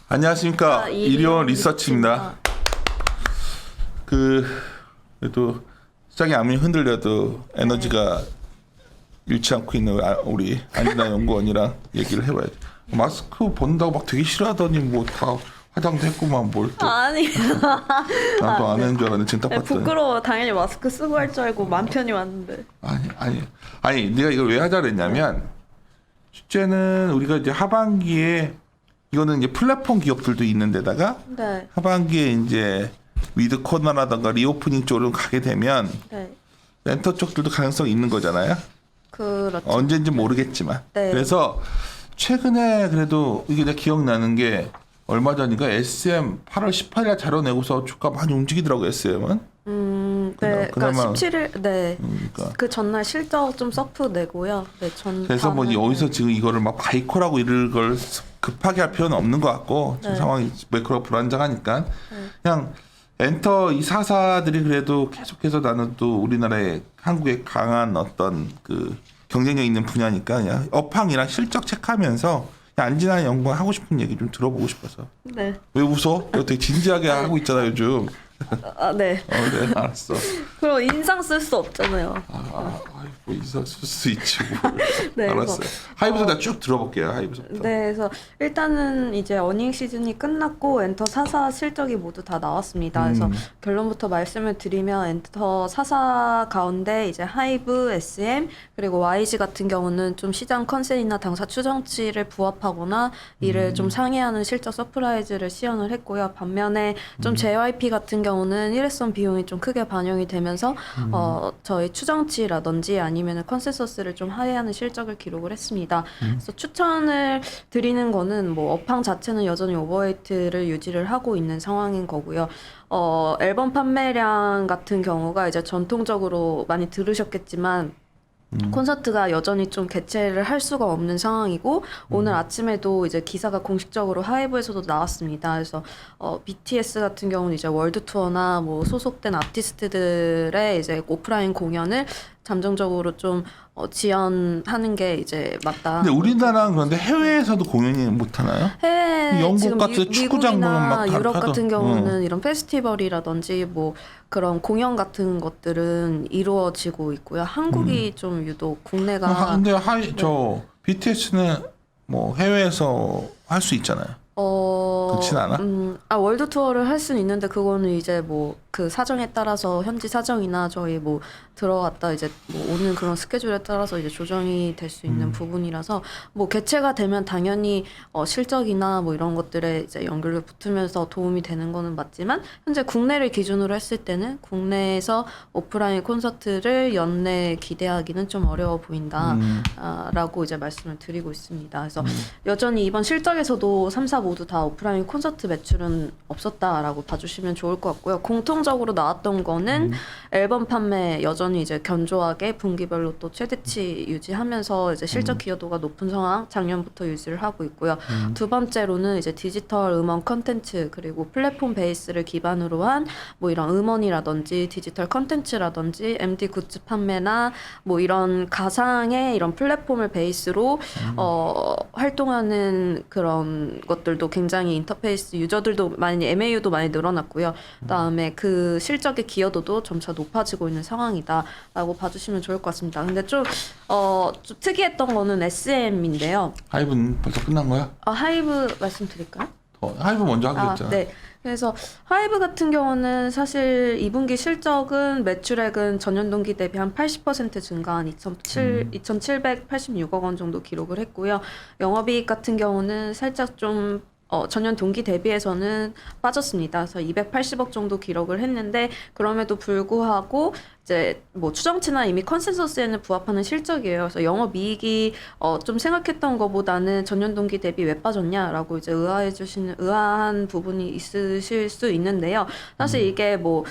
안녕하십니까. 이리온 리서치입니다. 그래도 시장이 아무리 흔들려도 에너지가 잃지 않고 있는 우리 안진아 연구원이랑 얘기를 해봐야지. 마스크 본다고 막 되게 싫어하더니 뭐 다 화장도 했구만 뭘 또. 아니. 나도 안 하는 줄 알았는데 지금 딱 네, 봤더니. 부끄러워. 당연히 마스크 쓰고 할 줄 알고 맘 편히 왔는데. 아니 내가 이걸 왜 하자 그랬냐면 실제는 우리가 이제 하반기에 이거는 이제 플랫폼 기업들도 있는 데다가 네. 하반기에 이제 위드 코너라던가 리오프닝 쪽으로 가게 되면 네. 렌터 쪽들도 가능성이 있는 거잖아요. 그렇죠. 언제인지 모르겠지만. 네. 그래서 최근에 그래도 이게 내가 기억나는 게 얼마 전인가 SM 8월 18일에 자료 내고서 주가 많이 움직이더라고 SM은. 네. 그러니까 그나마- 17일 네. 그러니까. 그 전날 실적 좀 서프 내고요. 네, 그래서 뭐 여기서 지금 이거를 막 바이코라고 이럴 걸 급하게 할 필요는 없는 것 같고 지금 네. 상황이 매크로가 불안정하니까 그냥 엔터 이 사사들이 그래도 계속해서 나는 또 우리나라의 한국의 강한 어떤 그 경쟁력 있는 분야니까 그냥 업황이랑 실적 체크하면서 그냥 안진아 연구원 하고 싶은 얘기 좀 들어보고 싶어서. 네. 왜 웃어? 이거 되게 진지하게 하고 있잖아 요즘. 네. 네 알았어. 그럼 인상 쓸 수 없잖아요. 뭐 있을 수 있지 뭐. 네, 알았어요. 하이브서 내가 쭉 들어볼게요. 하이브서부터. 네, 그래서 일단은 이제 어닝 시즌이 끝났고 엔터 4사 실적이 모두 다 나왔습니다. 그래서 결론부터 말씀을 드리면 엔터 4사 가운데 이제 하이브, SM 그리고 YG 같은 경우는 좀 시장 컨센이나 당사 추정치를 부합하거나 이를 좀 상회하는 실적 서프라이즈를 시연을 했고요. 반면에 좀 JYP 같은 경우는 일회성 비용이 좀 크게 반영이 되면서 저희 추정치라든지 아니면 컨센서스를 좀 하회하는 실적을 기록을 했습니다. 그래서 추천을 드리는 거는 뭐 업황 자체는 여전히 오버웨이트를 유지를 하고 있는 상황인 거고요. 앨범 판매량 같은 경우가 이제 전통적으로 많이 들으셨겠지만 콘서트가 여전히 좀 개최를 할 수가 없는 상황이고 오늘 아침에도 이제 기사가 공식적으로 하이브에서도 나왔습니다. 그래서 BTS 같은 경우는 이제 월드 투어나 뭐 소속된 아티스트들의 이제 오프라인 공연을 잠정적으로 좀 지연하는 게 이제 맞다. 근데 우리나라는 그런데 해외에서도 공연이 못 하나요? 해외 영국 지금 같은 축구장 보면 막 미국이나 다 유럽 하던- 같은 경우는 이런 페스티벌이라든지 뭐 그런 공연 같은 것들은 이루어지고 있고요. 한국이 좀 유독 국내가 근데 저 BTS는 뭐 해외에서 할 수 있잖아요. 그렇진 않아? 월드 투어를 할 수는 있는데 그거는 이제 뭐 그 사정에 따라서 현지 사정이나 저희 뭐 들어갔다 이제 뭐 오는 그런 스케줄에 따라서 이제 조정이 될 수 있는 부분이라서 뭐 개최가 되면 당연히 실적이나 뭐 이런 것들에 이제 연결을 붙으면서 도움이 되는 거는 맞지만 현재 국내를 기준으로 했을 때는 국내에서 오프라인 콘서트를 연내 기대하기는 좀 어려워 보인다 라고 이제 말씀을 드리고 있습니다. 그래서 여전히 이번 실적에서도 3사 모두 다 오프라인 콘서트 매출은 없었다라고 봐주시면 좋을 것 같고요. 공통적으로 나왔던 거는 앨범 판매 여전히 이제 견조하게 분기별로 또 최대치 유지하면서 이제 실적 기여도가 높은 상황 작년부터 유지를 하고 있고요. 두 번째로는 이제 디지털 음원 컨텐츠 그리고 플랫폼 베이스를 기반으로 한 뭐 이런 음원이라든지 디지털 컨텐츠라든지 MD 굿즈 판매나 뭐 이런 가상의 이런 플랫폼을 베이스로 활동하는 그런 것들도 굉장히 인터페이스 유저들도 많이 MAU도 많이 늘어났고요. 그다음에 그 실적의 기여도도 점차 높아지고 있는 상황이다라고 봐주시면 좋을 것 같습니다. 근데 좀 특이했던 거는 SM인데요. 하이브는 벌써 끝난 거야? 하이브 말씀드릴까요? 하이브 먼저 하기로 했잖아. 네. 그래서 하이브 같은 경우는 사실 2분기 실적은 매출액은 전년 동기 대비 한 80% 증가한 2,786억 원 정도 기록을 했고요. 영업이익 같은 경우는 살짝 좀 전년 동기 대비해서는 빠졌습니다. 그래서 280억 정도 기록을 했는데 그럼에도 불구하고 이제 뭐 추정치나 이미 컨센서스에는 부합하는 실적이에요. 그래서 영업이익이 좀 생각했던 것보다는 전년 동기 대비 왜 빠졌냐라고 이제 의아한 부분이 있으실 수 있는데요. 사실 이게 뭐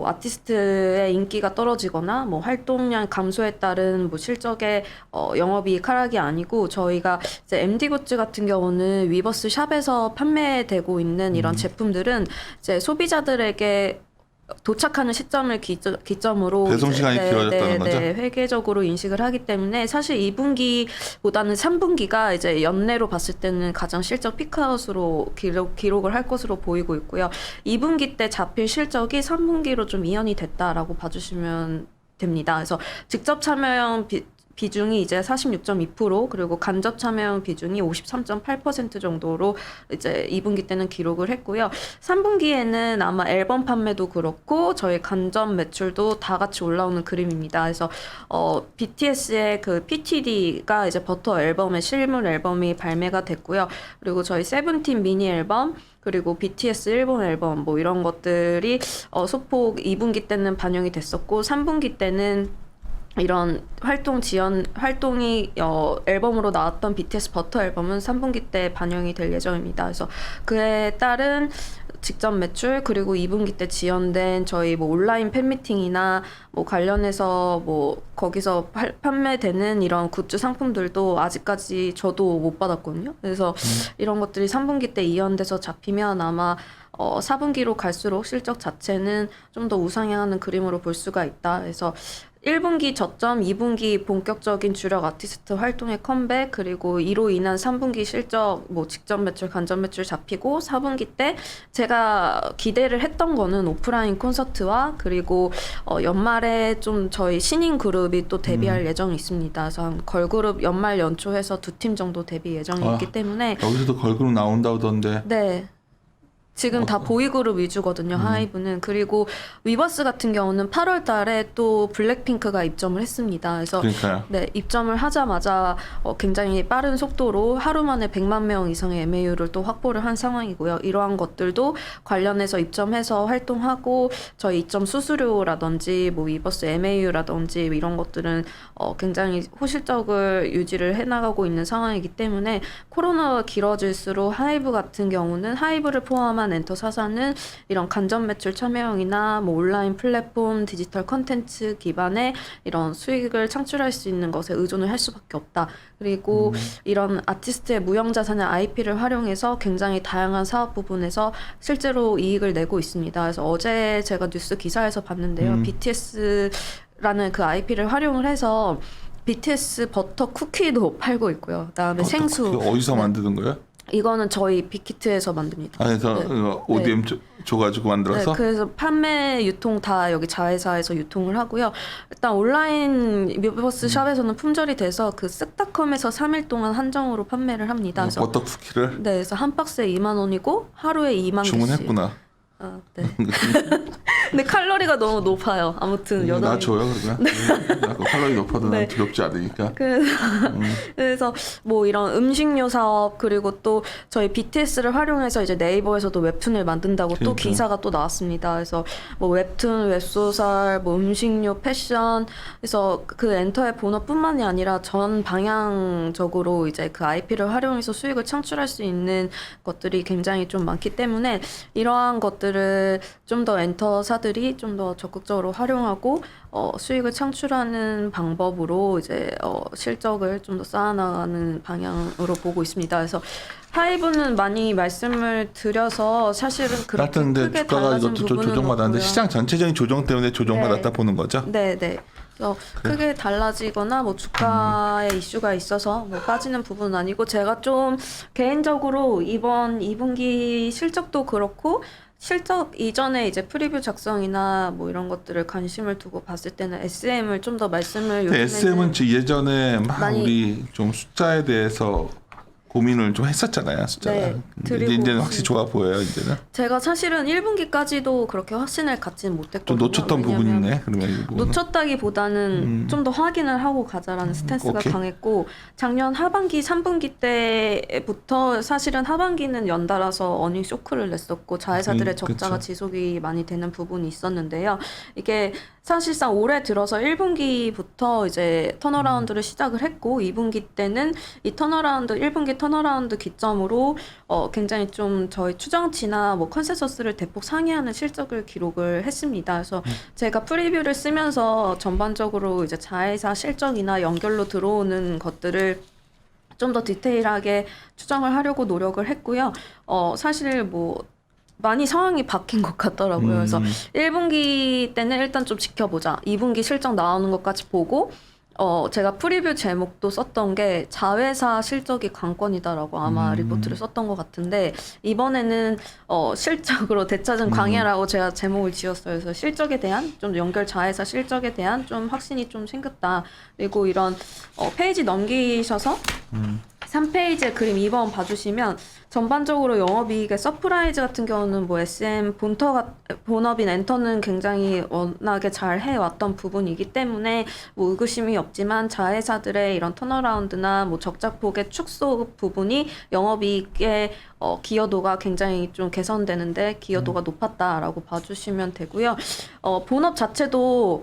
아티스트의 인기가 떨어지거나 뭐 활동량 감소에 따른 뭐 실적의 영업이익 하락이 아니고 저희가 이제 MD 굿즈 같은 경우는 위버스 샵에서 판매되고 있는 이런 제품들은 이제 소비자들에게 도착하는 시점을 기점으로 배송 이제 시간이 길어졌다는 거죠? 회계적으로 인식을 하기 때문에 사실 2분기보다는 3분기가 이제 연내로 봤을 때는 가장 실적 피크아웃으로 기록을 할 것으로 보이고 있고요. 2분기 때 잡힐 실적이 3분기로 좀 이연이 됐다라고 봐주시면 됩니다. 그래서 직접 참여형 비중이 이제 46.2% 그리고 간접 참여형 비중이 53.8% 정도로 이제 2분기 때는 기록을 했고요. 3분기에는 아마 앨범 판매도 그렇고 저희 간접 매출도 다 같이 올라오는 그림입니다. 그래서 BTS의 그 PTD가 이제 버터 앨범의 실물 앨범이 발매가 됐고요. 그리고 저희 세븐틴 미니 앨범 그리고 BTS 일본 앨범 뭐 이런 것들이 소폭 2분기 때는 반영이 됐었고 3분기 때는 이런 활동이 앨범으로 나왔던 BTS 버터 앨범은 3분기 때 반영이 될 예정입니다. 그래서 그에 따른 직접 매출 그리고 2분기 때 지연된 저희 뭐 온라인 팬미팅이나 뭐 관련해서 뭐 거기서 판매되는 이런 굿즈 상품들도 아직까지 저도 못 받았거든요. 그래서 이런 것들이 3분기 때 이연돼서 잡히면 아마 4분기로 갈수록 실적 자체는 좀 더 우상향하는 그림으로 볼 수가 있다. 그래서 1분기 저점, 2분기 본격적인 주력 아티스트 활동의 컴백, 그리고 이로 인한 3분기 실적, 뭐 직접 매출, 간접 매출 잡히고 4분기 때 제가 기대를 했던 거는 오프라인 콘서트와 그리고 연말에 좀 저희 신인 그룹이 또 데뷔할 예정이 있습니다. 그래서 한 걸그룹 연말 연초해서 2팀 정도 데뷔 예정이 있기 때문에 여기서도 걸그룹 나온다던데. 네. 지금 다 보이그룹 위주거든요, 하이브는. 그리고 위버스 같은 경우는 8월 달에 또 블랙핑크가 입점을 했습니다. 그래서 그러니까요. 네, 입점을 하자마자 굉장히 빠른 속도로 하루 만에 100만 명 이상의 MAU를 또 확보를 한 상황이고요. 이러한 것들도 관련해서 입점해서 활동하고 저희 입점 수수료라든지 뭐 위버스 MAU라든지 이런 것들은 굉장히 호실적을 유지를 해나가고 있는 상황이기 때문에 코로나가 길어질수록 하이브 같은 경우는 하이브를 포함한 엔터 4사는 이런 간접 매출 참여형이나 뭐 온라인 플랫폼, 디지털 컨텐츠 기반의 이런 수익을 창출할 수 있는 것에 의존을 할 수밖에 없다. 그리고 이런 아티스트의 무형자산의 IP를 활용해서 굉장히 다양한 사업 부분에서 실제로 이익을 내고 있습니다. 그래서 어제 제가 뉴스 기사에서 봤는데요. BTS라는 그 IP를 활용을 해서 BTS 버터 쿠키도 팔고 있고요. 그다음에 생수. 어디서 만드는 거예요? 이거는 저희 빅히트에서 만듭니다. 그래서 ODM 줘가지고 만들어서? 네, 그래서 판매, 유통 다 여기 자회사에서 유통을 하고요. 일단 온라인 위버스 샵에서는 품절이 돼서 그 쓱닷컴에서 3일 동안 한정으로 판매를 합니다. 그래서 버터 쿠키를? 네, 그래서 한 박스에 2만 원이고 하루에 2만 개씩. 주문했구나. 네. 근데 칼로리가 너무 높아요. 아무튼 나 줘요 그러면. 나 칼로리 높아도 난 두렵지 않으니까. 그래서 뭐 이런 음식료 사업 그리고 또 저희 BTS를 활용해서 이제 네이버에서도 웹툰을 만든다고 또 기사가 또 나왔습니다. 그래서 뭐 웹툰, 웹소설, 뭐 음식료, 패션, 그래서 그 엔터의 본업뿐만이 아니라 전 방향적으로 이제 그 IP를 활용해서 수익을 창출할 수 있는 것들이 굉장히 좀 많기 때문에 이러한 것들을 좀 더 엔터사들이 좀 더 적극적으로 활용하고 수익을 창출하는 방법으로 이제 실적을 좀 더 쌓아나가는 방향으로 보고 있습니다. 그래서 하이브는 많이 말씀을 드려서 사실은 그렇게 크게 주가가 달라진 이것도 부분은 조정받았는데 없고요. 시장 전체적인 조정 때문에 조정받았다 보는 거죠? 네. 그래서 크게 달라지거나 뭐 주가에 이슈가 있어서 뭐 빠지는 부분은 아니고 제가 좀 개인적으로 이번 2분기 실적도 그렇고 실적 이전에 이제 프리뷰 작성이나 뭐 이런 것들을 관심을 두고 봤을 때는 SM을 좀 더 말씀을 요즘에는 SM은 예전에 막 많이 우리 좀 숫자에 대해서 고민을 좀 했었잖아요, 숫자가. 네, 근데 이제는 확실히 좋아 보여요, 이제는. 제가 사실은 1분기까지도 그렇게 확신을 갖지는 못했거든요. 좀 놓쳤던 부분이네, 그러면 이 부분은. 놓쳤다기보다는 좀 더 확인을 하고 가자라는 스탠스가 오케이. 강했고 작년 하반기 3분기 때부터 사실은 하반기는 연달아서 어닝 쇼크를 냈었고 자회사들의 적자가 그쵸. 지속이 많이 되는 부분이 있었는데요. 이게 사실상 올해 들어서 1분기부터 이제 턴어라운드를 시작을 했고 2분기 때는 이 턴어라운드 1분기 턴어라운드 기점으로 굉장히 좀 저희 추정치나 뭐 컨센서스를 대폭 상회하는 실적을 기록을 했습니다. 그래서 제가 프리뷰를 쓰면서 전반적으로 이제 자회사 실적이나 연결로 들어오는 것들을 좀 더 디테일하게 추정을 하려고 노력을 했고요. 사실 뭐 많이 상황이 바뀐 것 같더라고요. 그래서 1분기 때는 일단 좀 지켜보자. 2분기 실적 나오는 것까지 보고 제가 프리뷰 제목도 썼던 게 자회사 실적이 관건이다라고 아마 리포트를 썼던 것 같은데 이번에는 실적으로 되찾은 광야라고 제가 제목을 지었어요. 그래서 실적에 대한 좀 연결 자회사 실적에 대한 좀 확신이 좀 생겼다. 그리고 이런 페이지 넘기셔서 3페이지의 그림 2번 봐주시면 전반적으로 영업이익의 서프라이즈 같은 경우는 뭐 SM 본업인 엔터는 굉장히 워낙에 잘 해왔던 부분이기 때문에 뭐 의구심이 없지만 자회사들의 이런 턴어라운드나 뭐 적자폭의 축소 부분이 영업이익의 기여도가 굉장히 좀 개선되는데 기여도가 높았다라고 봐주시면 되고요. 본업 자체도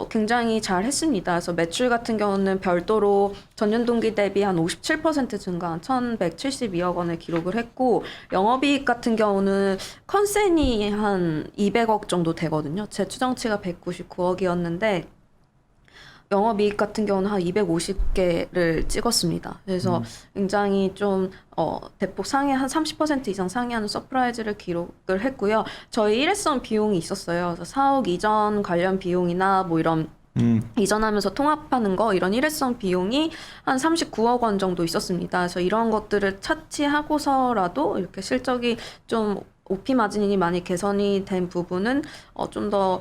굉장히 잘 했습니다. 그래서 매출 같은 경우는 별도로 전년 동기 대비 한 57% 증가한 1,172억 원을 기록을 했고 영업이익 같은 경우는 컨센이 한 200억 정도 되거든요. 제 추정치가 199억이었는데 영업이익 같은 경우는 한 250개를 찍었습니다. 그래서 굉장히 좀 대폭 한 30% 이상 상회하는 서프라이즈를 기록을 했고요. 저희 일회성 비용이 있었어요. 그래서 사옥 이전 관련 비용이나 뭐 이런 이전하면서 통합하는 거 이런 일회성 비용이 한 39억 원 정도 있었습니다. 그래서 이런 것들을 차치하고서라도 이렇게 실적이 좀 OP 마진이 많이 개선이 된 부분은 좀 더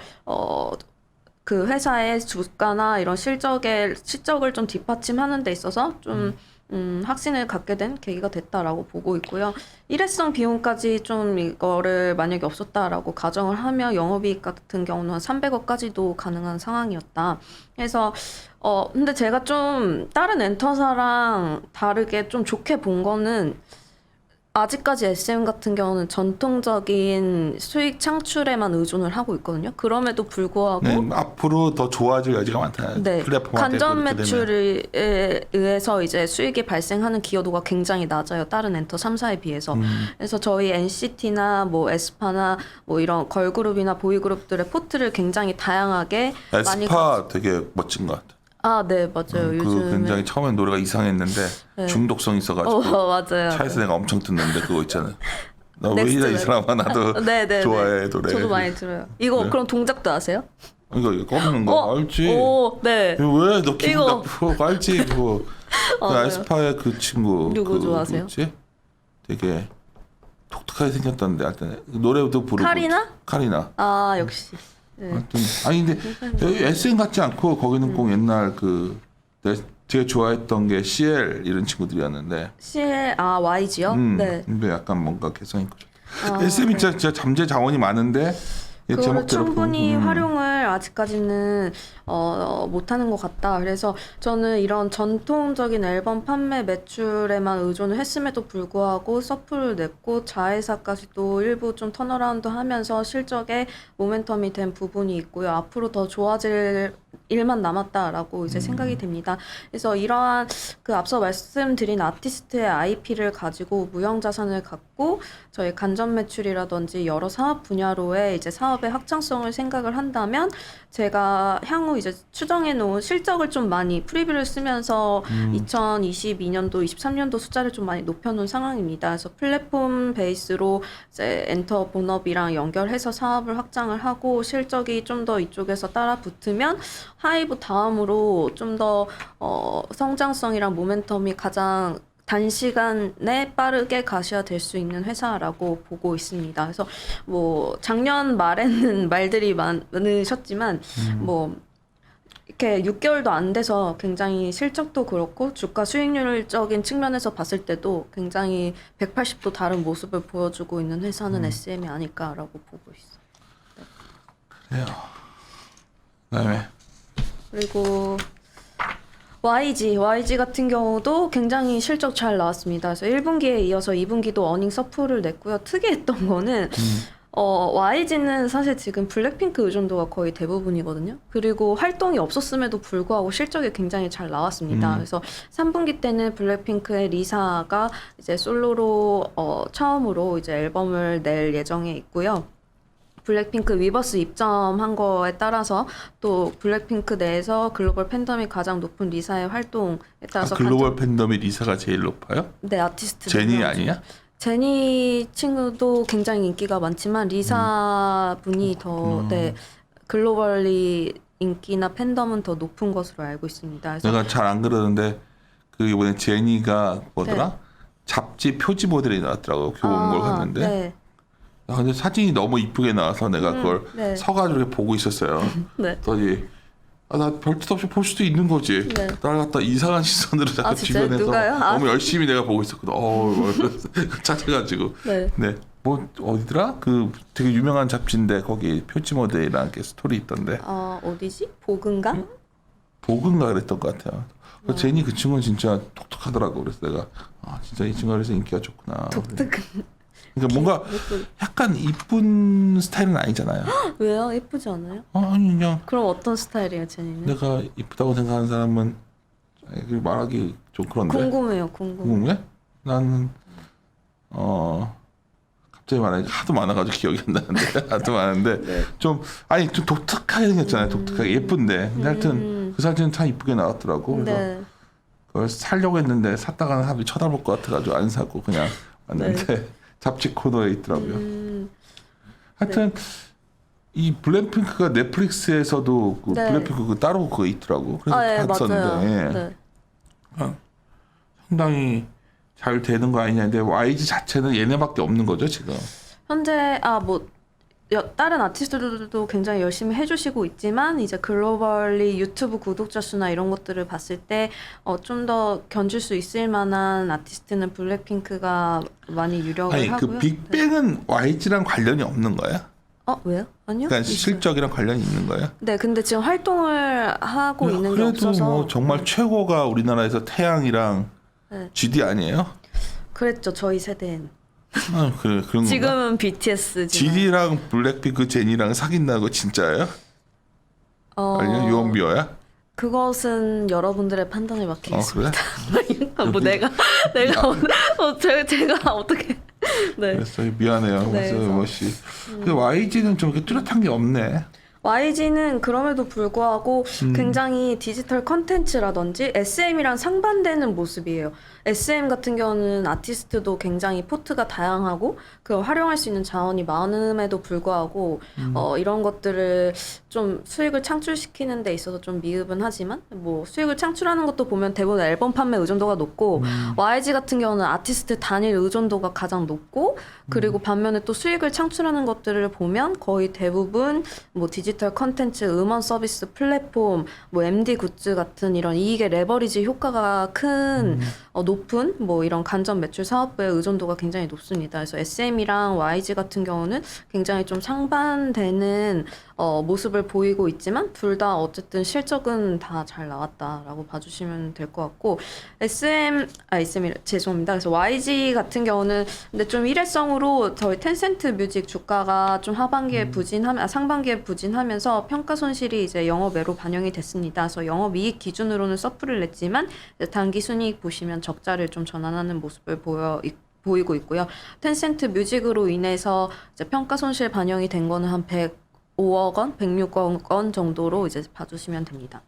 그 회사의 주가나 이런 실적을 좀 뒷받침하는 데 있어서 좀 확신을 갖게 된 계기가 됐다라고 보고 있고요. 일회성 비용까지 좀 이거를 만약에 없었다라고 가정을 하면 영업이익 같은 경우는 한 300억까지도 가능한 상황이었다. 그래서 근데 제가 좀 다른 엔터사랑 다르게 좀 좋게 본 거는 아직까지 SM 같은 경우는 전통적인 수익 창출에만 의존을 하고 있거든요. 그럼에도 불구하고 앞으로 더 좋아질 여지가 많다. 네, 플랫폼화되고 간전 이렇게 되면. 매출에 의해서 이제 수익이 발생하는 기여도가 굉장히 낮아요. 다른 엔터 3사에 비해서. 그래서 저희 NCT나 뭐 에스파나 뭐 이런 걸그룹이나 보이그룹들의 포트를 굉장히 다양하게 많이 에스파 되게 멋진 것 같아. 네, 맞아요. 그 요즘에 굉장히 처음엔 노래가 이상했는데 중독성 있어가지고 맞아요. 차에서 내가 엄청 듣는데 그거 있잖아요. 나 왜 넥스트 이래 이 사람아 나도 네. 좋아해 노래. 저도 많이 들어요. 이거 네. 그럼 동작도 아세요? 이거 꺾는 거 알지? 네. 왜 너 기분 이거. 나쁘고 알지 그거. 그 네. 에스파의 그 친구 누구 좋아하세요? 뭐지? 되게 독특하게 생겼던데 하여튼 노래도 부르고. 카리나? 역시. 네. 하여튼 아니 근데 SM 같지 않고 거기는 꼭 옛날 그 내가 되게 좋아했던 게 CL 이런 친구들이었는데 YG요? 네. 근데 약간 뭔가 개성 있고 SM이 진짜 잠재 자원이 많은데 그거를 제목대로 충분히 활용을 아직까지는 못하는 것 같다. 그래서 저는 이런 전통적인 앨범 판매 매출에만 의존을 했음에도 불구하고 서프를 냈고 자회사까지도 일부 좀 턴어라운드 하면서 실적에 모멘텀이 된 부분이 있고요. 앞으로 더 좋아질 일만 남았다라고 이제 생각이 됩니다. 그래서 이러한 그 앞서 말씀드린 아티스트의 IP를 가지고 무형 자산을 갖고 저희 간접 매출이라든지 여러 사업 분야로의 이제 사업의 확장성을 생각을 한다면 제가 향후 이제 추정해 놓은 실적을 좀 많이 프리뷰를 쓰면서 2022년도, 23년도 숫자를 좀 많이 높여 놓은 상황입니다. 그래서 플랫폼 베이스로 이제 엔터 본업이랑 연결해서 사업을 확장을 하고 실적이 좀 더 이쪽에서 따라 붙으면 하이브 다음으로 좀 더 성장성이랑 모멘텀이 가장 단시간에 빠르게 가시화될 수 있는 회사라고 보고 있습니다. 그래서 뭐 작년 말에는 말들이 많으셨지만 뭐 이렇게 6개월도 안 돼서 굉장히 실적도 그렇고 주가 수익률적인 측면에서 봤을 때도 굉장히 180도 다른 모습을 보여주고 있는 회사는 SM이 아닐까라고 보고 있어요. 그래요. 그다음에 그리고 YG 같은 경우도 굉장히 실적 잘 나왔습니다. 그래서 1분기에 이어서 2분기도 어닝 서프를 냈고요. 특이했던 거는 YG는 사실 지금 블랙핑크 의존도가 거의 대부분이거든요. 그리고 활동이 없었음에도 불구하고 실적이 굉장히 잘 나왔습니다. 그래서 3분기 때는 블랙핑크의 리사가 이제 솔로로 처음으로 이제 앨범을 낼 예정에 있고요. 블랙핑크 위버스 입점한 거에 따라서 또 블랙핑크 내에서 글로벌 팬덤이 가장 높은 리사의 활동에 따라서 글로벌 팬덤이 리사가 제일 높아요? 네, 아티스트 제니 몇 명 아니야? 제니 친구도 굉장히 인기가 많지만 리사 분이 더 네, 글로벌리 인기나 팬덤은 더 높은 것으로 알고 있습니다. 그래서 내가 잘 안 그러는데 그 이번에 제니가 뭐더라? 네. 잡지 표지 모델이 나왔더라고. 교보문고를 갔는데. 네. 야, 근데 사진이 너무 이쁘게 나와서 내가 그걸 네. 서가지고 이렇게 보고 있었어요. 네. 그랬더니 나 별 뜻 없이 볼 수도 있는 거지. 네. 나를 갖다 이상한 시선으로 자꾸 진짜요? 주변에서 누가요? 너무 열심히 내가 보고 있었거든. 찾아가지고. 네. 네. 뭐 어디더라? 그 되게 유명한 잡지인데 거기 표지 모델이랑 게 스토리 있던데. 어디지? 보근가? 보근가 그랬던 것 같아요. 그래서 제니 그 친구는 진짜 독특하더라고. 그래서 내가 진짜 이 친구가 그래서 인기가 좋구나. 독특한. 그러니까 뭔가 약간 이쁜 스타일은 아니잖아요. 왜요? 예쁘지 않아요? 아니 그냥 그럼 어떤 스타일이에요, 제니는? 내가 이쁘다고 생각하는 사람은 말하기 좀 그런데. 궁금해요, 궁금해? 나는 갑자기 말하니까 하도 많아가지고 기억이 안 나는데 하도 많은데 네. 좀 독특하게 생겼잖아요. 독특하게 예쁜데 근데 하여튼 그 사진은 참 이쁘게 나왔더라고. 그래서 네. 그걸 사려고 했는데 샀다가는 사람들이 쳐다볼 것 같아가지고 안 사고 그냥 왔는데 잡지 코너에 있더라고요. 하여튼 이 블랙핑크가 넷플릭스에서도 그 네. 블랙핑크 그 따로 그거 있더라고. 그래서 예, 봤었는데 맞아요. 예. 네. 상당히 잘 되는 거 아니냐는데 YG 자체는 얘네밖에 없는 거죠 지금. 현재 다른 아티스트들도 굉장히 열심히 해주시고 있지만 이제 글로벌리 유튜브 구독자 수나 이런 것들을 봤을 때 좀 더 견줄 수 있을 만한 아티스트는 블랙핑크가 많이 유력을 아니 하고요. 그 빅뱅은 YG랑 관련이 없는 거야? 왜요? 아니요. 그러니까 있어요. 실적이랑 관련이 있는 거야? 네, 근데 지금 활동을 하고 있는 게 그래도 없어서. 뭐 정말 최고가 우리나라에서 태양이랑 네. GD 아니에요? 그랬죠, 저희 세대엔. 그런 건가? 지금은 BTS지만. GD랑 블랙핑크 제니랑 사귄다고 진짜예요? 아니면 유언비어야? 그것은 여러분들의 판단에 맡기겠습니다. 그래? 뭐 내가 제가 어떻게 네. 그래서 미안해요. 네, 그래서 뭐시. 근데 YG는 좀 이렇게 뚜렷한 게 없네. YG는 그럼에도 불구하고 굉장히 디지털 컨텐츠라든지 SM이랑 상반되는 모습이에요. SM 같은 경우는 아티스트도 굉장히 포트가 다양하고 그 활용할 수 있는 자원이 많음에도 불구하고 이런 것들을 좀 수익을 창출시키는 데 있어서 좀 미흡은 하지만 뭐 수익을 창출하는 것도 보면 대부분 앨범 판매 의존도가 높고 YG 같은 경우는 아티스트 단일 의존도가 가장 높고 그리고 반면에 또 수익을 창출하는 것들을 보면 거의 대부분 뭐 디지털 컨텐츠, 음원 서비스 플랫폼, 뭐 MD 굿즈 같은 이런 이익의 레버리지 효과가 큰 높은 뭐 이런 간접 매출 사업부의 의존도가 굉장히 높습니다. 그래서 SM이랑 YG 같은 경우는 굉장히 좀 상반되는 모습을 보이고 있지만 둘 다 어쨌든 실적은 다 잘 나왔다라고 봐주시면 될 것 같고 SM이 죄송합니다. 그래서 YG 같은 경우는 근데 좀 일회성으로 저희 텐센트 뮤직 주가가 좀 하반기에 상반기에 부진하면서 평가 손실이 이제 영업외로 반영이 됐습니다. 그래서 영업이익 기준으로는 서프를 냈지만 단기 순이익 보시면 적자를 좀 전환하는 모습을 보이고 있고요. 텐센트 뮤직으로 인해서 이제 평가 손실 반영이 된 거는 한 105억 원, 106억 원 정도로 이제 봐주시면 됩니다.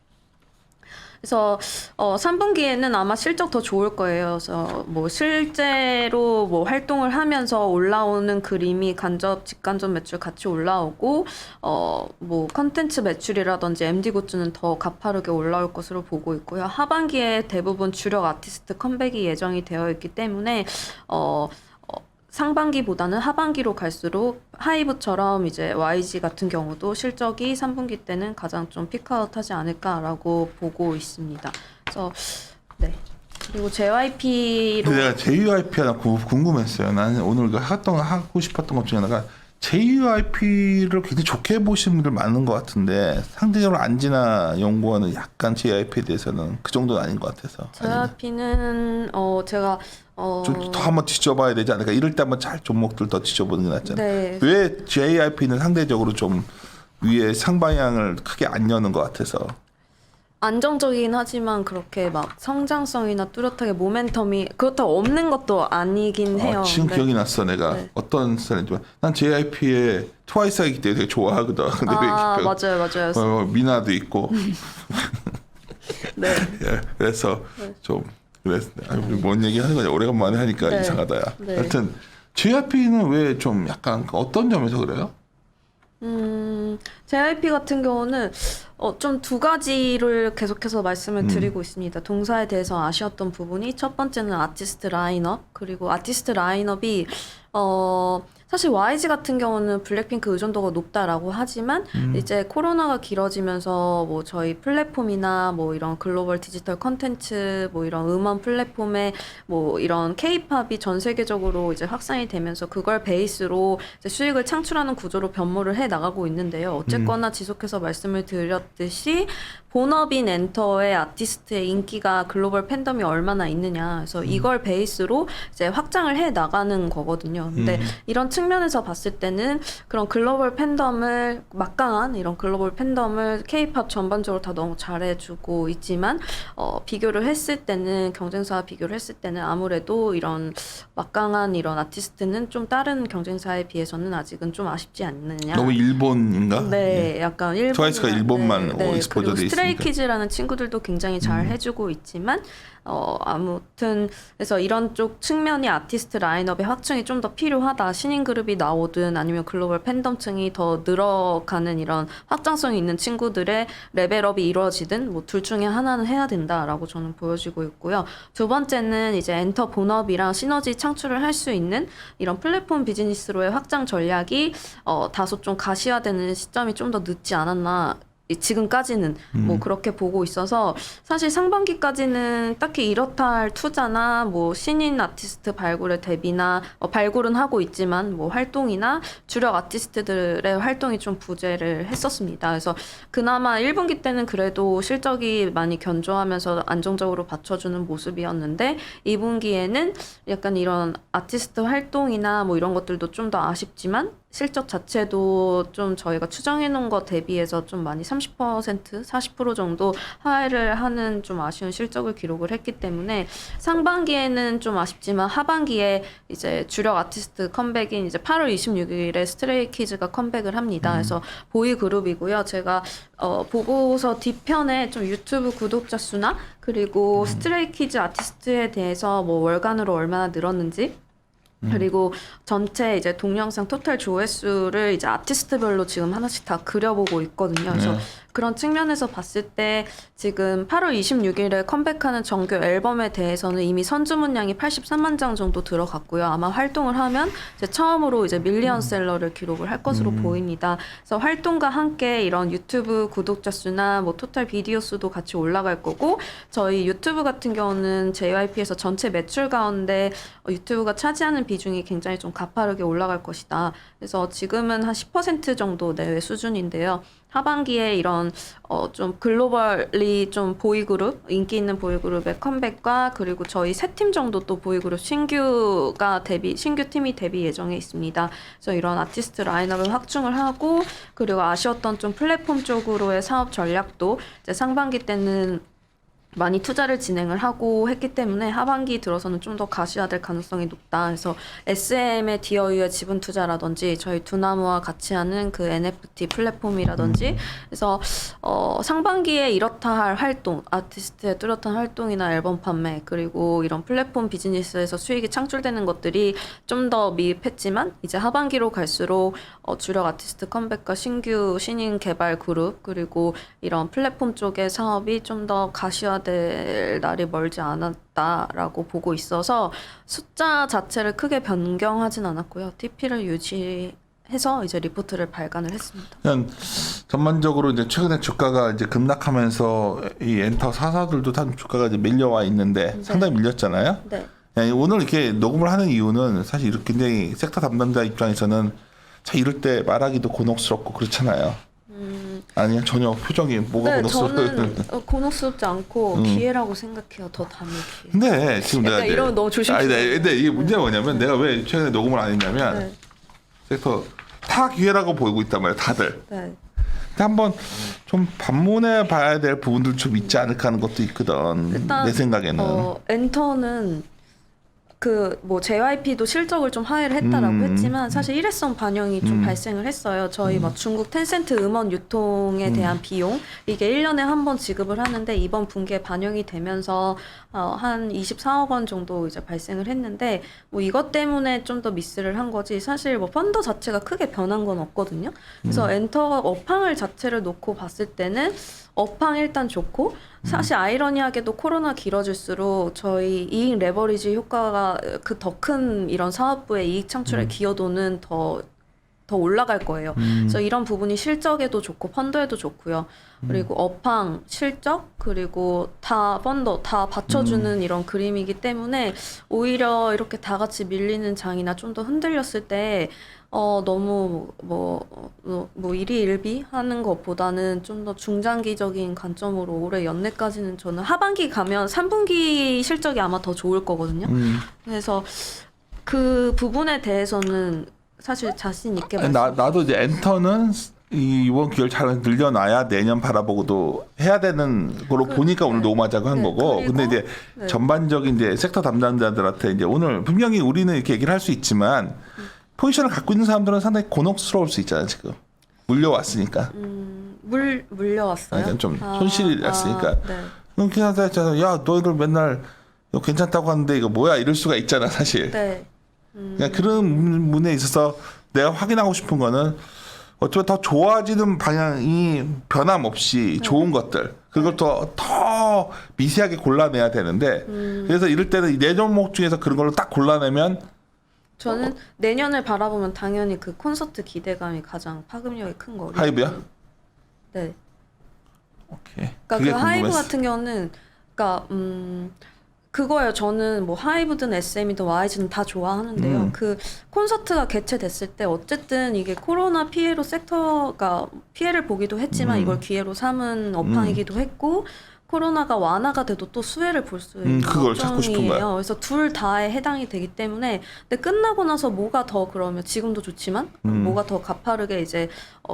그래서 3분기에는 아마 실적 더 좋을 거예요. 그래서 뭐 실제로 뭐 활동을 하면서 올라오는 그림이 직간접 매출 같이 올라오고 뭐 컨텐츠 매출이라든지 MD 굿즈는 더 가파르게 올라올 것으로 보고 있고요. 하반기에 대부분 주력 아티스트 컴백이 예정이 되어 있기 때문에 상반기보다는 하반기로 갈수록 하이브처럼 이제 YG 같은 경우도 실적이 3분기 때는 가장 좀 피크아웃하지 않을까라고 보고 있습니다. 그래서 네. 그리고 JYP로 내가 JYP 하나 궁금했어요. 나는 오늘 하고 싶었던 것 중에 하나가 JYP를 굉장히 좋게 보시는 분들 많은 것 같은데 상대적으로 안지나 연구원은 약간 JYP에 대해서는 그 정도는 아닌 것 같아서. JYP는 제가 좀 더 한번 뒤져봐야 되지 않을까. 이럴 때 한번 잘 종목들 더 뒤져보는 게 낫잖아요. 네. 왜 JYP는 상대적으로 좀 위에 상방향을 크게 안 여는 것 같아서. 안정적이긴 하지만 그렇게 막 성장성이나 뚜렷하게 모멘텀이 그렇다고 없는 것도 아니긴 해요. 지금 네. 기억이 났어. 내가 어떤 스타일인지. 난 JYP의 트와이스 하기 때문에 되게 좋아하거든. 근데 맞아요. 미나도 있고. 네. 예, 그래서 좀 그래서 뭔 얘기 하는 거냐 오래간만에 하니까 네. 이상하다야. 네. 하여튼 JYP는 왜 좀 약간 어떤 점에서 그래요? JYP 같은 경우는 좀 두 가지를 계속해서 말씀을 드리고 있습니다. 동사에 대해서 아쉬웠던 부분이 첫 번째는 아티스트 라인업, 그리고 아티스트 라인업이 사실 YG 같은 경우는 블랙핑크 의존도가 높다라고 하지만 이제 코로나가 길어지면서 뭐 저희 플랫폼이나 뭐 이런 글로벌 디지털 컨텐츠 뭐 이런 음원 플랫폼에 뭐 이런 K-팝이 전 세계적으로 이제 확산이 되면서 그걸 베이스로 이제 수익을 창출하는 구조로 변모를 해 나가고 있는데요. 어쨌거나 지속해서 말씀을 드렸듯이 본업인 엔터의 아티스트의 인기가 글로벌 팬덤이 얼마나 있느냐. 그래서 이걸 베이스로 이제 확장을 해 나가는 거거든요. 근데 이런 측면에서 봤을 때는 그런 글로벌 팬덤을 막강한 이런 글로벌 팬덤을 K-팝 전반적으로 다 너무 잘해주고 있지만 비교를 했을 때는 경쟁사와 비교를 했을 때는 아무래도 이런 막강한 이런 아티스트는 좀 다른 경쟁사에 비해서는 아직은 좀 아쉽지 않느냐. 너무 일본인가? 네, 약간 일본. 트와이스가 일본만 익스포저돼 그리고 있으니까. 스트레이키즈라는 친구들도 굉장히 잘 해주고 있지만 아무튼 그래서 이런 쪽 측면이 아티스트 라인업의 확충이 좀 더 필요하다. 신인 그룹이 나오든 아니면 글로벌 팬덤층이 더 늘어가는 이런 확장성이 있는 친구들의 레벨업이 이루어지든 뭐 둘 중에 하나는 해야 된다라고 저는 보여지고 있고요. 두 번째는 이제 엔터 본업이랑 시너지 창출을 할 수 있는 이런 플랫폼 비즈니스로의 확장 전략이 다소 좀 가시화되는 시점이 좀 더 늦지 않았나. 지금까지는 뭐 그렇게 보고 있어서 사실 상반기까지는 딱히 이렇다 할 투자나 뭐 신인 아티스트 발굴의 대비나 발굴은 하고 있지만 뭐 활동이나 주력 아티스트들의 활동이 좀 부재를 했었습니다. 그래서 그나마 1분기 때는 그래도 실적이 많이 견조하면서 안정적으로 받쳐주는 모습이었는데 2분기에는 약간 이런 아티스트 활동이나 뭐 이런 것들도 좀 더 아쉽지만 실적 자체도 좀 저희가 추정해 놓은 것 대비해서 좀 많이 30%, 40% 정도 하회를 하는 좀 아쉬운 실적을 기록을 했기 때문에 상반기에는 좀 아쉽지만 하반기에 이제 주력 아티스트 컴백인 이제 8월 26일에 스트레이키즈가 컴백을 합니다. 그래서 보이 그룹이고요. 제가 보고서 뒤편에 좀 유튜브 구독자 수나 그리고 스트레이키즈 아티스트에 대해서 뭐 월간으로 얼마나 늘었는지 그리고 전체 이제 동영상 토탈 조회수를 이제 아티스트별로 지금 하나씩 다 그려보고 있거든요. 그래서 그런 측면에서 봤을 때 지금 8월 26일에 컴백하는 정규 앨범에 대해서는 이미 선주문량이 83만 장 정도 들어갔고요. 아마 활동을 하면 이제 처음으로 이제 밀리언셀러를 기록을 할 것으로 보입니다. 그래서 활동과 함께 이런 유튜브 구독자 수나 뭐 토탈 비디오 수도 같이 올라갈 거고 저희 유튜브 같은 경우는 JYP에서 전체 매출 가운데 유튜브가 차지하는 비중이 굉장히 좀 가파르게 올라갈 것이다. 그래서 지금은 한 10% 정도 내외 수준인데요. 하반기에 이런 좀 글로벌리 좀 보이그룹 인기 있는 보이그룹의 컴백과 그리고 저희 세 팀 정도 또 보이그룹 신규 팀이 데뷔 예정에 있습니다. 그래서 이런 아티스트 라인업을 확충을 하고 그리고 아쉬웠던 좀 플랫폼 쪽으로의 사업 전략도 이제 상반기 때는 많이 투자를 진행을 하고 했기 때문에 하반기 들어서는 좀 더 가시화될 가능성이 높다. 그래서 SM의 디어유의 지분 투자라든지 저희 두나무와 같이 하는 그 NFT 플랫폼이라든지 그래서 상반기에 이렇다 할 활동, 아티스트의 뚜렷한 활동이나 앨범 판매 그리고 이런 플랫폼 비즈니스에서 수익이 창출되는 것들이 좀 더 미흡했지만 이제 하반기로 갈수록 주력 아티스트 컴백과 신규 신인 개발 그룹 그리고 이런 플랫폼 쪽의 사업이 좀 더 가시화될 날이 멀지 않았다라고 보고 있어서 숫자 자체를 크게 변경하진 않았고요. TP를 유지해서 이제 리포트를 발간을 했습니다. 그냥 전반적으로 이제 최근에 주가가 이제 급락하면서 이 엔터 사사들도 다 주가가 이제 밀려와 있는데 상당히 밀렸잖아요. 네. 그냥 오늘 이렇게 녹음을 하는 이유는 사실 이렇게 굉장히 섹터 담당자 입장에서는 참 이럴 때 말하기도 곤혹스럽고 그렇잖아요. 아니요 전혀 표정이 뭐가 네, 곤혹스러워요. 저는 곤혹스럽지 않고 기회라고 생각해요. 더 담을 기회. 근데 지금 내가 약간 이제 이런 거 너무 조심스러워. 근데 이게 문제가 뭐냐면 내가 왜 최근에 녹음을 안 했냐면 네. 섹터 다 기회라고 보이고 있단 말이에요. 다들. 네. 근데 한번 좀 반문해 봐야 될 부분들 좀 있지 않을까 하는 것도 있거든. 일단 내 생각에는. 엔터는 그 뭐 JYP도 실적을 좀 하회를 했다라고 했지만 사실 일회성 반영이 좀 발생을 했어요. 저희 뭐 중국 텐센트 음원 유통에 대한 비용 이게 1년에 한 번 지급을 하는데 이번 분기에 반영이 되면서 한 24억 원 정도 이제 발생을 했는데 뭐 이것 때문에 좀 더 미스를 한 거지 사실 뭐 펀더 자체가 크게 변한 건 없거든요. 그래서 엔터가 업황을 자체를 놓고 봤을 때는 업황 일단 좋고 사실 아이러니하게도 코로나 길어질수록 저희 이익 레버리지 효과가 그 더 큰 이런 사업부의 이익 창출의 기여도는 더 올라갈 거예요. 그래서 이런 부분이 실적에도 좋고 펀더에도 좋고요. 그리고 업황, 실적, 그리고 다 펀더 다 받쳐주는 이런 그림이기 때문에 오히려 이렇게 다 같이 밀리는 장이나 좀 더 흔들렸을 때 너무 일희일비 하는 것보다는 좀 더 중장기적인 관점으로 올해 연내까지는 저는 하반기 가면 3분기 실적이 아마 더 좋을 거거든요. 그래서 그 부분에 대해서는 사실 자신 있게 나도 이제 엔터는 이번 기회를 잘 늘려놔야 내년 바라보고도 해야 되는 거로 보니까 오늘 노마자고 한 거고. 근데 이제 전반적인 이제 섹터 담당자들한테 이제 오늘 분명히 우리는 이렇게 얘기를 할 수 있지만 포지션을 갖고 있는 사람들은 상당히 곤혹스러울 수 있잖아요 지금 물려왔으니까. 물려왔어요. 그러니까 좀 손실이 났으니까. 네. 그렇게 하다 했잖아. 야 너희들 맨날 이거 괜찮다고 하는데 이거 뭐야 이럴 수가 있잖아 사실. 네. 그러니까 그런 문에 있어서 내가 확인하고 싶은 거는 어쩌면 더 좋아지는 방향이 변함없이 좋은 것들 그걸 더 미세하게 골라내야 되는데 그래서 이럴 때는 네 종목 중에서 그런 걸로 딱 골라내면 저는 내년을 바라보면 당연히 그 콘서트 기대감이 가장 파급력이 큰 거예요. 하이브야? 네. 오케이. 그러니까 그게 그 하이브 궁금했어. 같은 경우는 그러니까 그거예요. 저는 뭐 하이브든 SM이든 YG든 다 좋아하는데요. 그 콘서트가 개최됐을 때 어쨌든 이게 코로나 피해로 섹터가 피해를 보기도 했지만 이걸 기회로 삼은 업황이기도 했고 코로나가 완화가 돼도 또 수혜를 볼 수 있는 그걸 찾고 싶은 거야. 업종이에요. 그래서 둘 다에 해당이 되기 때문에 근데 끝나고 나서 뭐가 더 그러면 지금도 좋지만 뭐가 더 가파르게 이제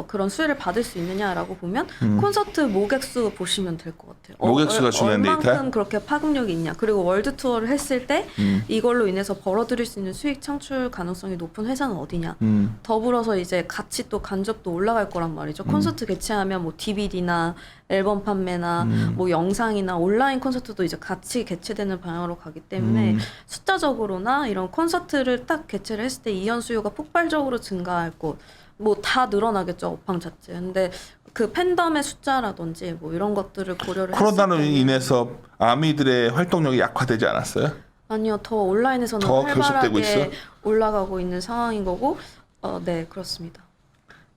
그런 수혜를 받을 수 있느냐라고 보면 콘서트 모객수 보시면 될 것 같아요. 모객수가 중요한 데이터야? 얼만큼 그렇게 파급력이 있냐. 그리고 월드 투어를 했을 때 이걸로 인해서 벌어들일 수 있는 수익 창출 가능성이 높은 회사는 어디냐. 더불어서 이제 같이 또 간접도 올라갈 거란 말이죠. 콘서트 개최하면 뭐 DVD나 앨범 판매나 뭐 영상이나 온라인 콘서트도 이제 같이 개최되는 방향으로 가기 때문에 숫자적으로나 이런 콘서트를 딱 개최를 했을 때 이연 수요가 폭발적으로 증가할 것, 뭐 다 늘어나겠죠 업황 자체. 근데 그 팬덤의 숫자라든지 뭐 이런 것들을 고려를 코로나로 했을 때는 인해서 아미들의 활동력이 약화되지 않았어요? 아니요, 더 온라인에서는 더 결속되고 있어? 활발하게 올라가고 있는 상황인 거고, 네 그렇습니다.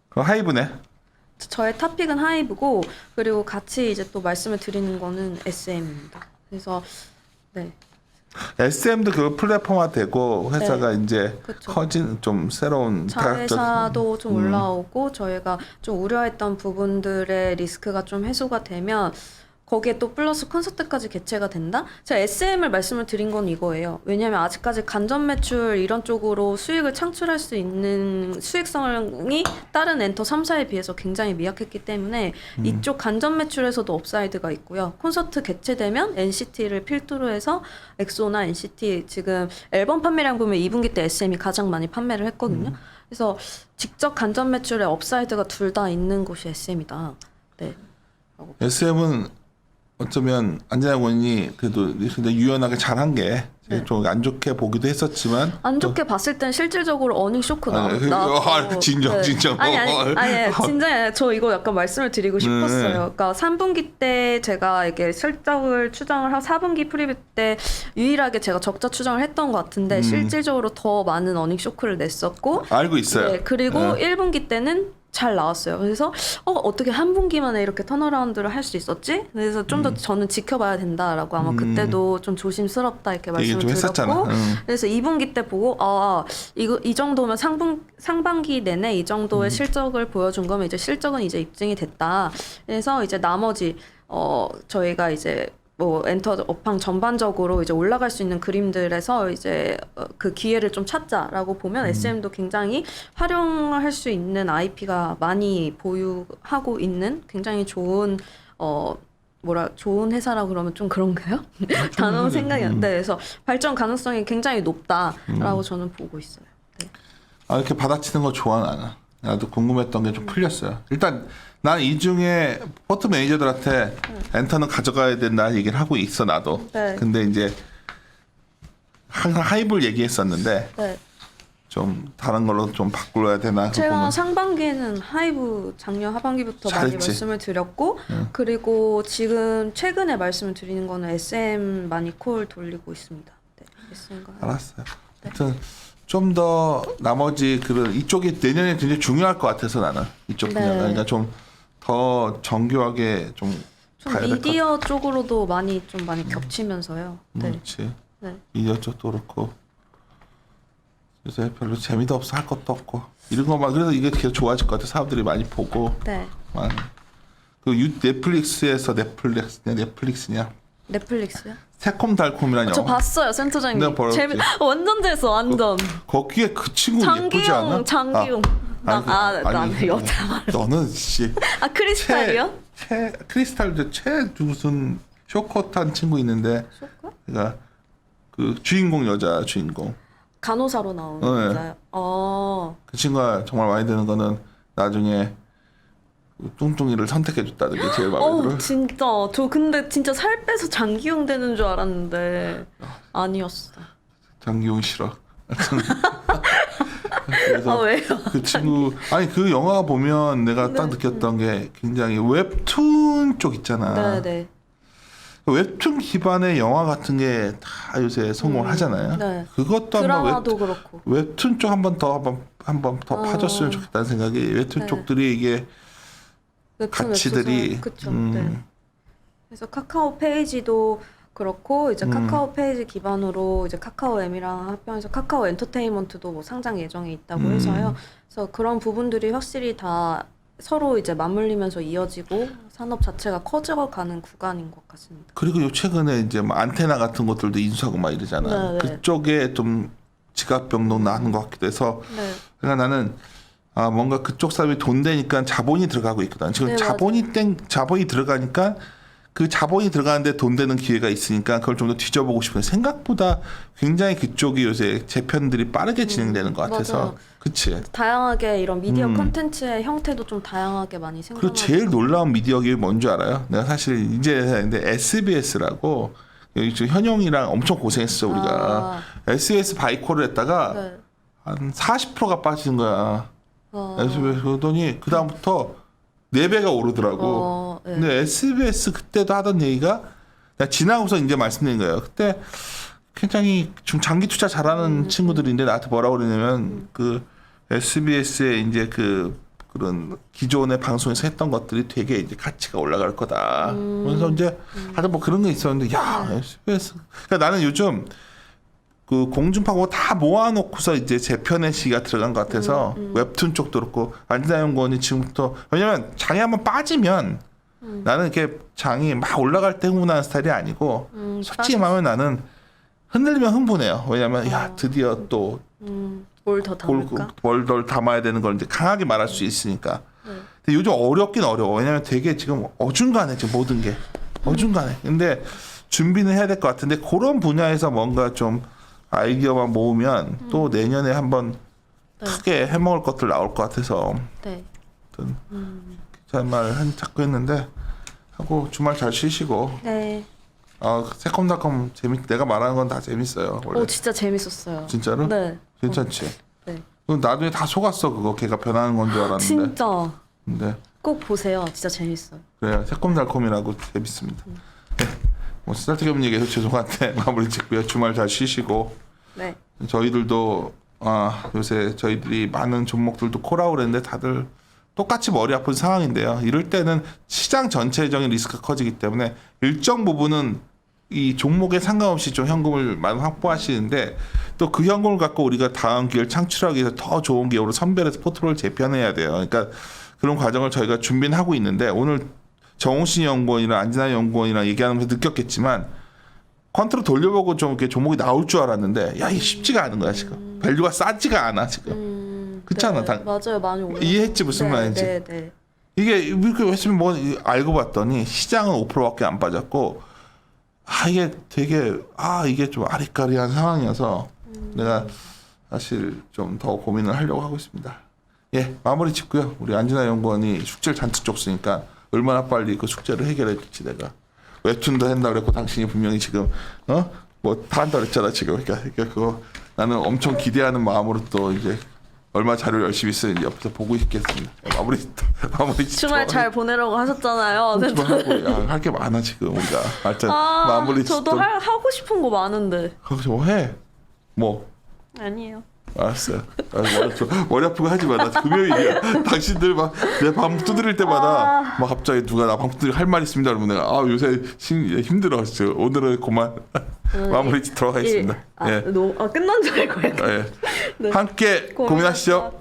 그럼 하이브네. 저의 탑픽은 하이브고 그리고 같이 이제 또 말씀을 드리는 거는 SM입니다. 그래서 네. SM도 그 플랫폼화되고 회사가 이제 그쵸. 커진 좀 새로운 자회사도 좀 올라오고 저희가 좀 우려했던 부분들의 리스크가 좀 해소가 되면 거기에 또 플러스 콘서트까지 개최가 된다? 제가 SM을 말씀을 드린 건 이거예요. 왜냐하면 아직까지 간접 매출 이런 쪽으로 수익을 창출할 수 있는 수익성이 다른 엔터 3사에 비해서 굉장히 미약했기 때문에 이쪽 간접 매출에서도 업사이드가 있고요. 콘서트 개최되면 NCT를 필두로 해서 엑소나 NCT 지금 앨범 판매량 보면 2분기 때 SM이 가장 많이 판매를 했거든요. 그래서 직접 간접 매출에 업사이드가 둘 다 있는 곳이 SM이다. 네. SM은 어쩌면 안재양 원이 그래도 굉장히 유연하게 잘한 게 좀 안 좋게 보기도 했었지만 안 좋게 봤을 땐 실질적으로 어닝 쇼크 나왔고 진정. 아니 진짜 저 이거 약간 말씀을 드리고 싶었어요. 그러니까 3분기 때 제가 이게 실적을 추정을 하고 4분기 프리뷰 때 유일하게 제가 적자 추정을 했던 것 같은데 실질적으로 더 많은 어닝 쇼크를 냈었고 알고 있어요. 네, 그리고 1분기 때는 잘 나왔어요. 그래서 어떻게 한 분기만에 이렇게 턴어라운드를 할 수 있었지? 그래서 좀 더 저는 지켜봐야 된다라고 아마 그때도 좀 조심스럽다 이렇게 말씀을 좀 했었잖아. 드렸고 그래서 2분기 때 보고 이 정도면 상반기 내내 이 정도의 실적을 보여준 거면 이제 실적은 이제 입증이 됐다. 그래서 이제 나머지 저희가 이제 뭐 엔터 업황 전반적으로 이제 올라갈 수 있는 그림들에서 이제 그 기회를 좀 찾자라고 보면 SM도 굉장히 활용할 수 있는 IP가 많이 보유하고 있는 굉장히 좋은 좋은 회사라 그러면 좀 그런가요? 단어 생각이 안 돼. 그래서 발전 가능성이 굉장히 높다라고 저는 보고 있어요. 네. 이렇게 받아치는 거 좋아 나는. 나도 궁금했던 게 좀 풀렸어요. 일단 난 이 중에 포트 매니저들한테 엔터는 가져가야 된다 얘기를 하고 있어 나도. 네. 근데 이제 항상 하이브를 얘기했었는데 네. 좀 다른 걸로 좀 바꾸어야 되나. 그거 제가 보면. 상반기에는 하이브 작년 하반기부터 많이 잘했지. 말씀을 드렸고 그리고 지금 최근에 말씀을 드리는 거는 SM 많이 콜 돌리고 있습니다. 네, SM과 알았어요. 하여튼 좀 더 나머지 그런 이쪽이 내년에 굉장히 중요할 것 같아서 나는 이쪽 네. 분야가 그러니까 좀 더 정교하게 좀 가야 될 것 같아. 미디어 쪽으로도 많이 겹치면서요. 네. 그렇지. 네. 미디어 쪽도 그렇고 요새 별로 재미도 없어 할 것도 없고 이런 거만 그래서 이게 계속 좋아질 것 같아. 사람들이 많이 보고 네. 그 넷플릭스에서 넷플릭스냐 넷플릭스요? 새콤달콤이라는 저 영화 봤어요, 센터장님. 내가 벌었지. 완전 재밌어, 완전. 거기에 그 친구 예쁘지 않아? 장기용. 나는 여자 말. 너는 씨 크리스탈이요? 크리스탈도 최 무슨 쇼컷한 친구 있는데 쇼크? 그러니까 그 주인공 여자 주인공 간호사로 나오는 네. 여자요. 그 친구가 정말 많이 드는 거는 나중에 그 뚱뚱이를 선택해줬다는 게 제일 마음에 들어. 진짜. 저 근데 진짜 살 빼서 장기용 되는 줄 알았는데 아니었어. 장기용 싫어. 그래서 왜요? 그 친구 아니 그 영화 보면 내가 딱 느꼈던 게 굉장히 웹툰 쪽 있잖아. 네네. 웹툰 기반의 영화 같은 게 다 요새 성공을 하잖아요. 네. 그것도 드라마도 그렇고. 웹툰 쪽 한번 더 파졌으면 좋겠다는 생각이 웹툰 네. 쪽들이 이게 가치들이 그렇죠. 네. 그래서 카카오 페이지도 그렇고 이제 카카오 페이지 기반으로 이제 카카오 M이랑 합병해서 카카오 엔터테인먼트도 뭐 상장 예정에 있다고 해서요. 그래서 그런 부분들이 확실히 다 서로 이제 맞물리면서 이어지고 산업 자체가 커져가는 구간인 것 같습니다. 그리고 요 최근에 이제 뭐 안테나 같은 것들도 인수하고 막 이러잖아. 네, 네. 그쪽에 좀 지갑병동 나는 것 같기도 해서 네. 그러니까 나는 뭔가 그쪽 사람이 돈 되니까 자본이 들어가고 있거든. 지금 네, 자본이 들어가니까 그 자본이 들어가는데 돈 되는 기회가 있으니까 그걸 좀 더 뒤져보고 싶은데 생각보다 굉장히 그쪽이 요새 재편들이 빠르게 진행되는 것 같아서 맞아요. 그치. 다양하게 이런 미디어 콘텐츠의 형태도 좀 다양하게 많이 그리고 생겨나고 제일 놀라운 미디어 기업이 뭔 줄 알아요? 내가 사실 이제 근데 SBS라고 여기 지금 현영이랑 엄청 고생했어 우리가. SBS 바이콜을 했다가 네. 한 40%가 빠진 거야. SBS 그러더니 그 다음부터 4배가 오르더라고. 네. 근데 SBS 그때도 하던 얘기가 내가 지나고서 이제 말씀드린 거예요. 그때 굉장히 좀 장기 투자 잘하는 친구들인데 나한테 뭐라고 그러냐면 그 SBS의 이제 그런 기존의 방송에서 했던 것들이 되게 이제 가치가 올라갈 거다. 그래서 이제 하여튼 뭐 그런 게 있었는데 야 SBS. 그러니까 나는 요즘 그 공중파고 다 모아놓고서 이제 재편의 시기가 들어간 것 같아서 웹툰 쪽도 그렇고 안진아 연구원이 지금부터 왜냐면 장이 한번 빠지면 나는 이렇게 장이 막 올라갈 때 흥분하는 스타일이 아니고 솔직히 말하면 나는 흔들리면 흥분해요. 왜냐면 야 드디어 또 뭘 더 담을까? 뭘 더 담아야 되는 걸 이제 강하게 말할 수 있으니까. 근데 요즘 어렵긴 어려워. 왜냐면 되게 지금 어중간해 지금 모든 게 어중간해. 근데 준비는 해야 될 것 같은데 그런 분야에서 뭔가 좀 아이디어만 모으면 또 내년에 한번 크게 해먹을 것들 나올 것 같아서 네. 말 자꾸 했는데 하고 주말 잘 쉬시고 네. 새콤달콤 내가 말하는 건 다 재밌어요 원래. 진짜 재밌었어요. 진짜로? 네. 괜찮지? 네. 그럼 나중에 다 속았어 그거 걔가 변하는 건 줄 알았는데 진짜 근데 꼭 보세요. 진짜 재밌어요. 그래요 새콤달콤이라고 재밌습니다. 네. 뭐 쓸데기 없는 얘기해서 죄송한데 마무리 짓고요. 주말 잘 쉬시고 네. 저희들도 요새 저희들이 많은 종목들도 콜아웃 했는데 다들 똑같이 머리 아픈 상황인데요. 이럴 때는 시장 전체적인 리스크가 커지기 때문에 일정 부분은 이 종목에 상관없이 좀 현금을 많이 확보하시는데 또 그 현금을 갖고 우리가 다음 기회를 창출하기 위해서 더 좋은 기업으로 선별해서 포트폴리오를 재편해야 돼요. 그러니까 그런 과정을 저희가 준비는 하고 있는데 오늘 정홍신 연구원이랑 안진아 연구원이랑 얘기하면서 느꼈겠지만 컨트롤 돌려보고 좀 이렇게 종목이 나올 줄 알았는데 야 이게 쉽지가 않은 거야 지금. 밸류가 싸지가 않아 지금. 그렇잖아. 네, 맞아요. 많이 올라. 이해했지 무슨 네, 말인지. 네, 네. 이게 이렇게 했으면 뭐 알고 봤더니 시장은 5%밖에 안 빠졌고 이게 되게 이게 좀 아리까리한 상황이어서 내가 사실 좀 더 고민을 하려고 하고 있습니다. 예, 마무리 짓고요. 우리 안진아 연구원이 숙제를 잔뜩 줬으니까 얼마나 빨리 그 숙제를 해결해 줄지 내가 웹툰도 한다 그랬고 당신이 분명히 지금 뭐 다 한다 그랬잖아 지금. 그러니까 그거 나는 엄청 기대하는 마음으로 또 이제 얼마 자료 열심히 쓰는지 옆에서 보고 있겠습니다. 마무리 주말 잘 보내라고 하셨잖아요. 할 게 많아 지금 우리가. 하여튼 마무리 저도 하고 싶은 거 많은데. 거기서 뭐 해? 뭐? 아니에요. 알았어요. 머리 아프고 하지 마. 나 금요일이야. 당신들 막 내 방 두드릴 때마다 막 갑자기 누가 나 방 두드리고 할 말 있습니다. 그러면 내가 요새 힘들어. 오늘은 그만 마무리 짓도록 하겠습니다. 끝난 줄 알고. 예. 네. 함께 고민하시죠.